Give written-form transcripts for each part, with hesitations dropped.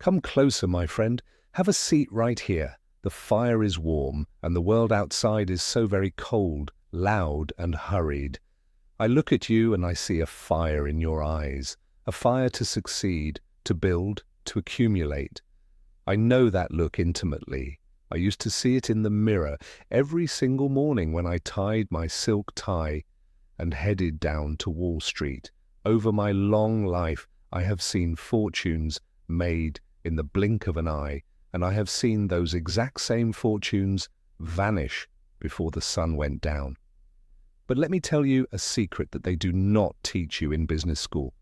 Come closer, my friend. Have a seat right here. The fire is warm, and the world outside is so very cold, loud, and hurried. I look at you and I see a fire in your eyes, a fire to succeed, to build, to accumulate. I know that look intimately. I used to see it in the mirror every single morning when I tied my silk tie and headed down to Wall Street. Over my long life, I have seen fortunes made in the blink of an eye, and I have seen those exact same fortunes vanish before the sun went down. But let me tell you a secret that they do not teach you in business school.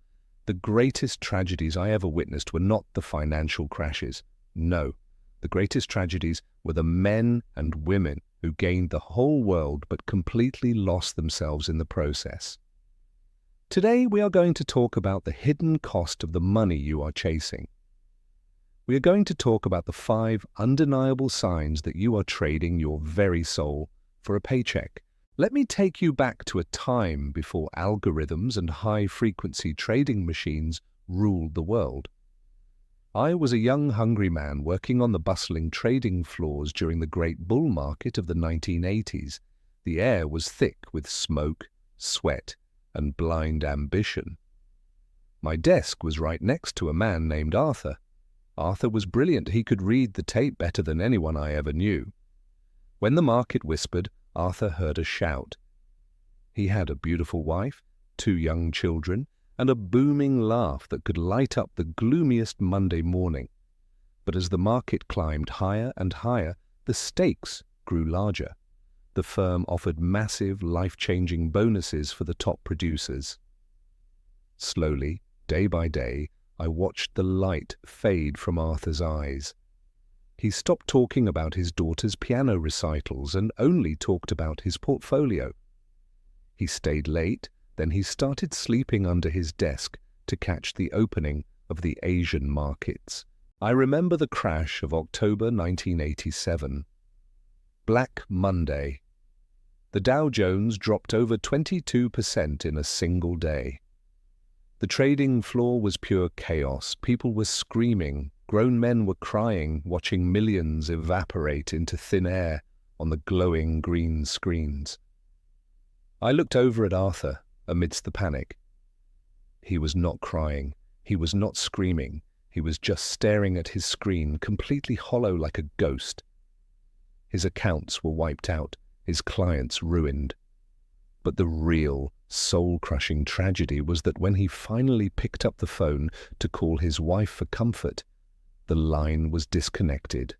The greatest tragedies I ever witnessed were not the financial crashes. No, the greatest tragedies were the men and women who gained the whole world but completely lost themselves in the process. Today we are going to talk about the hidden cost of the money you are chasing. We are going to talk about the 5 undeniable signs that you are trading your very soul for a paycheck. Let me take you back to a time before algorithms and high-frequency trading machines ruled the world. I was a young, hungry man working on the bustling trading floors during the great bull market of the 1980s. The air was thick with smoke, sweat, and blind ambition. My desk was right next to a man named Arthur. Arthur was brilliant. He could read the tape better than anyone I ever knew. When the market whispered, Arthur heard a shout. He had a beautiful wife, 2 young children, and a booming laugh that could light up the gloomiest Monday morning. But as the market climbed higher and higher, the stakes grew larger. The firm offered massive, life-changing bonuses for the top producers. Slowly, day by day, I watched the light fade from Arthur's eyes. He stopped talking about his daughter's piano recitals and only talked about his portfolio. He stayed late, then he started sleeping under his desk to catch the opening of the Asian markets. I remember the crash of October 1987. Black Monday. The Dow Jones dropped over 22% in a single day. The trading floor was pure chaos. People were screaming. Grown men were crying, watching millions evaporate into thin air on the glowing green screens. I looked over at Arthur amidst the panic. He was not crying. He was not screaming. He was just staring at his screen, completely hollow like a ghost. His accounts were wiped out, his clients ruined. But the real, soul-crushing tragedy was that when he finally picked up the phone to call his wife for comfort, the line was disconnected.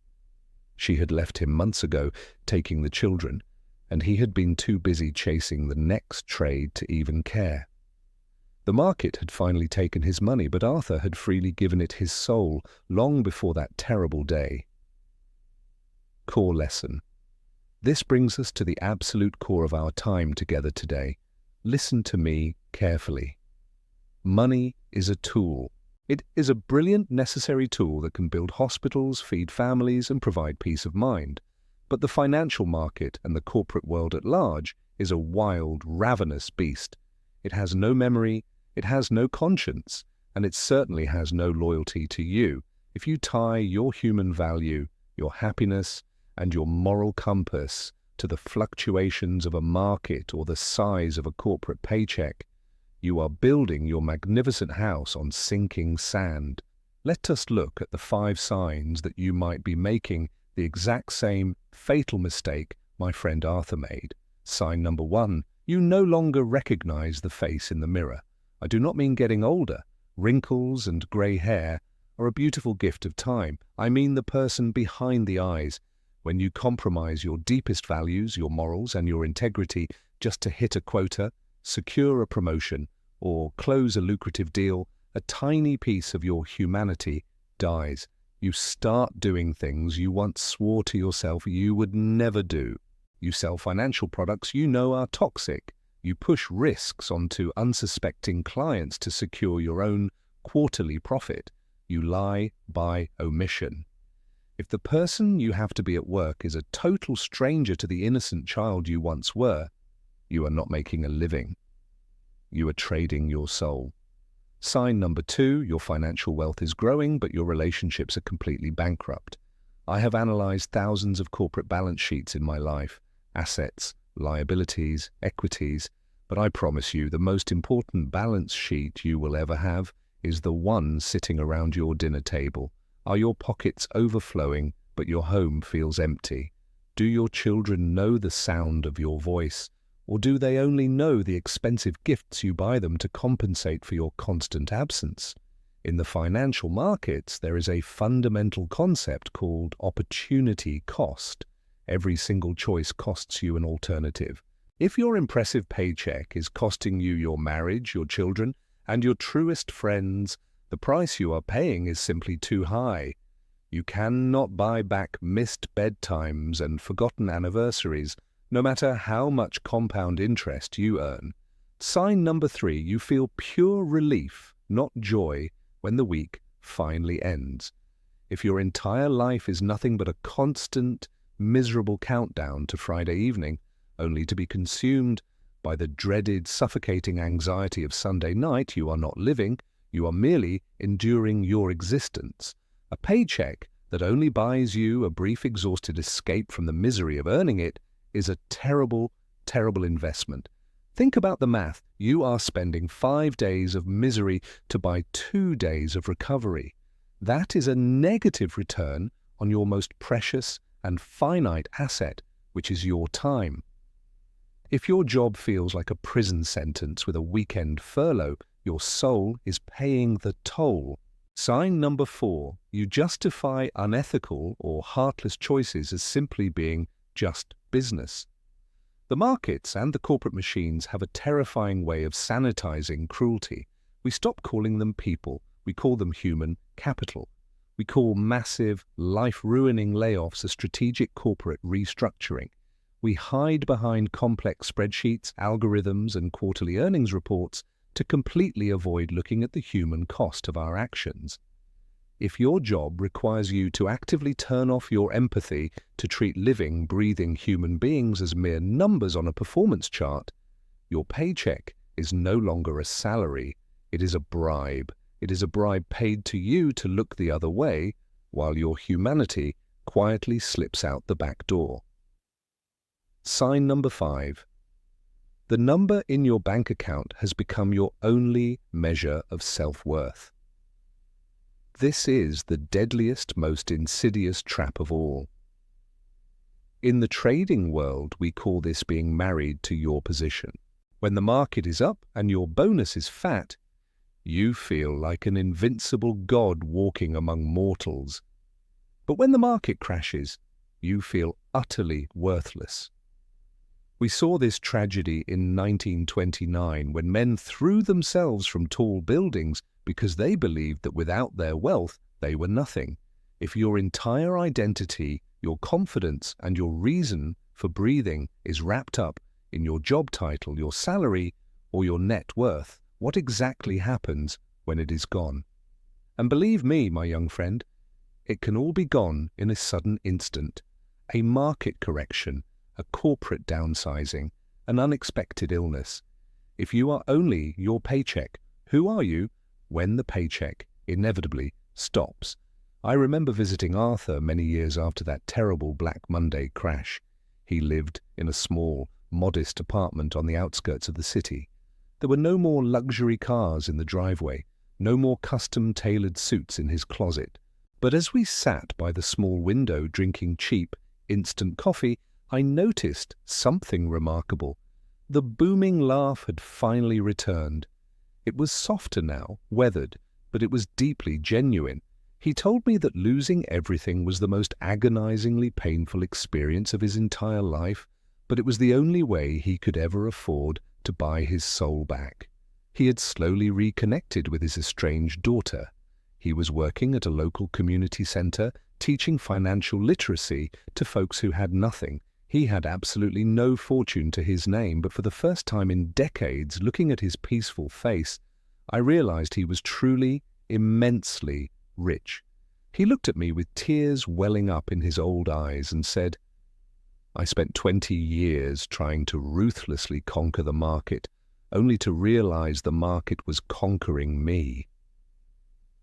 She had left him months ago, taking the children, and he had been too busy chasing the next trade to even care. The market had finally taken his money, but Arthur had freely given it his soul long before that terrible day. Core lesson. This brings us to the absolute core of our time together today. Listen to me carefully. Money is a tool. It is a brilliant, necessary tool that can build hospitals, feed families, and provide peace of mind. But the financial market and the corporate world at large is a wild, ravenous beast. It has no memory, it has no conscience, and it certainly has no loyalty to you. If you tie your human value, your happiness, and your moral compass to the fluctuations of a market or the size of a corporate paycheck, you are building your magnificent house on sinking sand. Let us look at the 5 signs that you might be making the exact same fatal mistake my friend Arthur made. Sign number 1, you no longer recognize the face in the mirror. I do not mean getting older. Wrinkles and grey hair are a beautiful gift of time. I mean the person behind the eyes. When you compromise your deepest values, your morals, and your integrity just to hit a quota, secure a promotion, or close a lucrative deal, a tiny piece of your humanity dies. You start doing things you once swore to yourself you would never do. You sell financial products you know are toxic. You push risks onto unsuspecting clients to secure your own quarterly profit. You lie by omission. If the person you have to be at work is a total stranger to the innocent child you once were, you are not making a living. You are trading your soul. Sign number 2, your financial wealth is growing, but your relationships are completely bankrupt. I have analyzed thousands of corporate balance sheets in my life, assets, liabilities, equities, but I promise you the most important balance sheet you will ever have is the one sitting around your dinner table. Are your pockets overflowing, but your home feels empty? Do your children know the sound of your voice, or do they only know the expensive gifts you buy them to compensate for your constant absence? In the financial markets, there is a fundamental concept called opportunity cost. Every single choice costs you an alternative. If your impressive paycheck is costing you your marriage, your children, and your truest friends, the price you are paying is simply too high. You cannot buy back missed bedtimes and forgotten anniversaries, no matter how much compound interest you earn. Sign number 3, you feel pure relief, not joy, when the week finally ends. If your entire life is nothing but a constant, miserable countdown to Friday evening, only to be consumed by the dreaded, suffocating anxiety of Sunday night, you are not living, you are merely enduring your existence. A paycheck that only buys you a brief, exhausted escape from the misery of earning it is a terrible, terrible investment. Think about the math. You are spending 5 days of misery to buy 2 days of recovery. That is a negative return on your most precious and finite asset, which is your time. If your job feels like a prison sentence with a weekend furlough, your soul is paying the toll. Sign number 4, you justify unethical or heartless choices as simply being just business. The markets and the corporate machines have a terrifying way of sanitizing cruelty. We stop calling them people, we call them human capital. We call massive, life-ruining layoffs a strategic corporate restructuring. We hide behind complex spreadsheets, algorithms, and quarterly earnings reports to completely avoid looking at the human cost of our actions. If your job requires you to actively turn off your empathy to treat living, breathing human beings as mere numbers on a performance chart, your paycheck is no longer a salary, it is a bribe. It is a bribe paid to you to look the other way, while your humanity quietly slips out the back door. Sign number 5. The number in your bank account has become your only measure of self-worth. This is the deadliest, most insidious trap of all. In the trading world, we call this being married to your position. When the market is up and your bonus is fat, you feel like an invincible god walking among mortals. But when the market crashes, you feel utterly worthless. We saw this tragedy in 1929 when men threw themselves from tall buildings because they believed that without their wealth, they were nothing. If your entire identity, your confidence, and your reason for breathing is wrapped up in your job title, your salary, or your net worth, what exactly happens when it is gone? And believe me, my young friend, it can all be gone in a sudden instant. A market correction, a corporate downsizing, an unexpected illness. If you are only your paycheck, who are you when the paycheck inevitably stops? I remember visiting Arthur many years after that terrible Black Monday crash. He lived in a small, modest apartment on the outskirts of the city. There were no more luxury cars in the driveway, no more custom-tailored suits in his closet. But as we sat by the small window drinking cheap, instant coffee, I noticed something remarkable. The booming laugh had finally returned. It was softer now, weathered, but it was deeply genuine. He told me that losing everything was the most agonizingly painful experience of his entire life, but it was the only way he could ever afford to buy his soul back. He had slowly reconnected with his estranged daughter. He was working at a local community center, teaching financial literacy to folks who had nothing. He had absolutely no fortune to his name, but for the first time in decades, looking at his peaceful face, I realized he was truly, immensely rich. He looked at me with tears welling up in his old eyes and said, "I spent 20 years trying to ruthlessly conquer the market, only to realize the market was conquering me.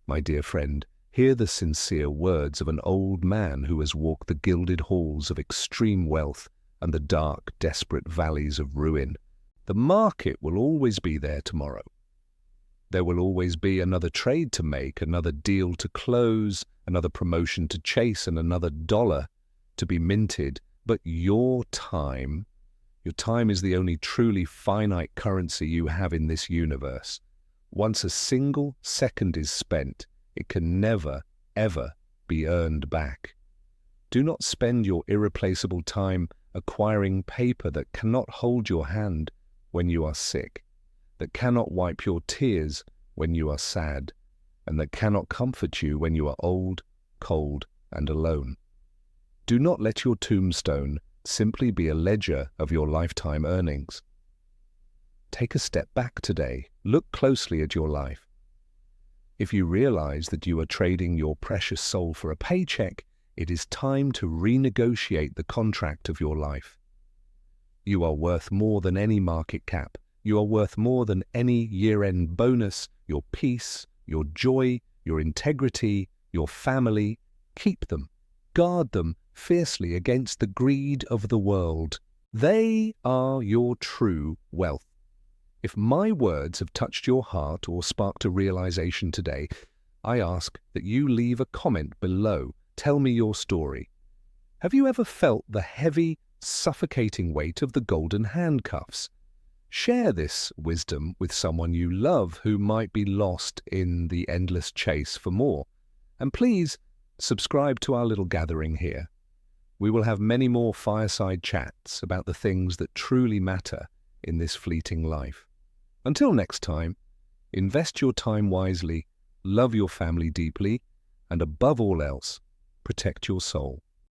My dear friend, hear the sincere words of an old man who has walked the gilded halls of extreme wealth and the dark, desperate valleys of ruin. The market will always be there tomorrow. There will always be another trade to make, another deal to close, another promotion to chase, and another dollar to be minted. But your time is the only truly finite currency you have in this universe. Once a single second is spent, it can never, ever be earned back. Do not spend your irreplaceable time acquiring paper that cannot hold your hand when you are sick, that cannot wipe your tears when you are sad, and that cannot comfort you when you are old, cold, and alone. Do not let your tombstone simply be a ledger of your lifetime earnings. Take a step back today. Look closely at your life. If you realize that you are trading your precious soul for a paycheck, it is time to renegotiate the contract of your life. You are worth more than any market cap. You are worth more than any year-end bonus, your peace, your joy, your integrity, your family. Keep them. Guard them fiercely against the greed of the world. They are your true wealth. If my words have touched your heart or sparked a realization today, I ask that you leave a comment below. Tell me your story. Have you ever felt the heavy, suffocating weight of the golden handcuffs? Share this wisdom with someone you love who might be lost in the endless chase for more. And please, subscribe to our little gathering here. We will have many more fireside chats about the things that truly matter in this fleeting life. Until next time, invest your time wisely, love your family deeply, and above all else, protect your soul.